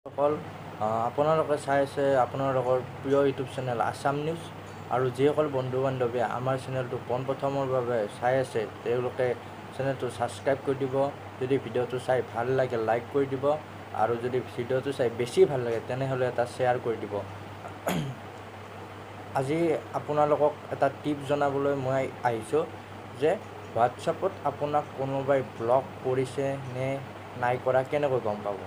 সকল আপোনালোকে চাই আছে আপোনালোকৰ প্ৰিয় ইউটিউব চেনেল আছাম নিউজ আৰু যিসকল বন্ধু বান্ধৱীয়ে আমাৰ চেনেলটো পোনপ্ৰথমৰ বাবে চাই আছে তেওঁলোকে চেনেলটো ছাবস্ক্ৰাইব কৰি দিব। যদি ভিডিঅ'টো চাই ভাল লাগে লাইক কৰি দিব আৰু যদি ভিডিঅ'টো চাই বেছি ভাল লাগে তেনেহ'লে এটা শ্বেয়াৰ কৰি দিব। আজি আপোনালোকক এটা টিপ জনাবলৈ মই আহিছোঁ যে হোৱাটছআপত আপোনাক কোনোবাই ব্লক কৰিছে নে নাই কৰা কেনেকৈ গম পাব।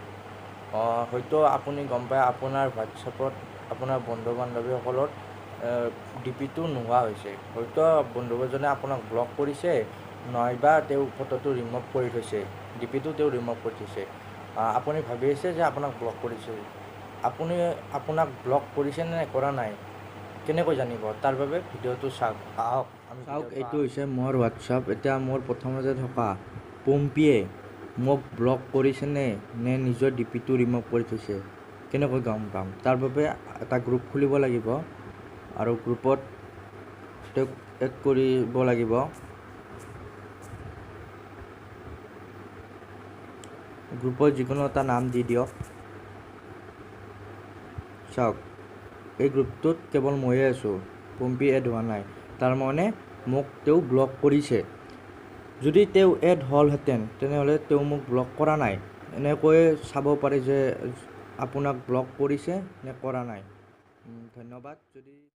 হয়তো আপুনি গম পায় আপোনাৰ হোৱাটছআপত আপোনাৰ বন্ধু বান্ধৱীসকলৰ ডিপিটো নোহোৱা হৈছে। হয়তো বন্ধুজনে আপোনাক ব্লক কৰিছে নাইবা তেওঁ ফটোটো ৰিমুভ কৰি থৈছে, ডিপিটো তেওঁ ৰিমুভ কৰি থৈছে। আপুনি ভাবি আছে যে আপোনাক ব্লক কৰিছে, আপোনাক ব্লক কৰিছে নে কৰা নাই কেনেকৈ জানিব, তাৰ বাবে ভিডিঅ'টো চাওক। চাওক, এইটো হৈছে মোৰ হোৱাটছআপ। এতিয়া মোৰ প্ৰথমতে থকা পম্পীয়ে মোক ব্লক কৰিছেনে নে নিজৰ ডিপিটো ৰিমুভ কৰি থৈছে কেনেকৈ গম পাম। তাৰ বাবে এটা গ্ৰুপ খুলিব লাগিব আৰু গ্ৰুপত তেওঁক এড কৰিব লাগিব। গ্ৰুপত যিকোনো এটা নাম দি দিয়ক। চাওক, এই গ্ৰুপটোত কেৱল ময়ে আছোঁ, পম্পী এড হোৱা নাই, তাৰমানে মোক তেওঁ ব্লক কৰিছে। যদি তেওঁ এড হ'লহেঁতেন তেনেহ'লে তেওঁ মোক ব্লক কৰা নাই। এনেকৈ চাব পাৰে যে আপোনাক ব্লক কৰিছে নে কৰা নাই। ধন্যবাদ। যদি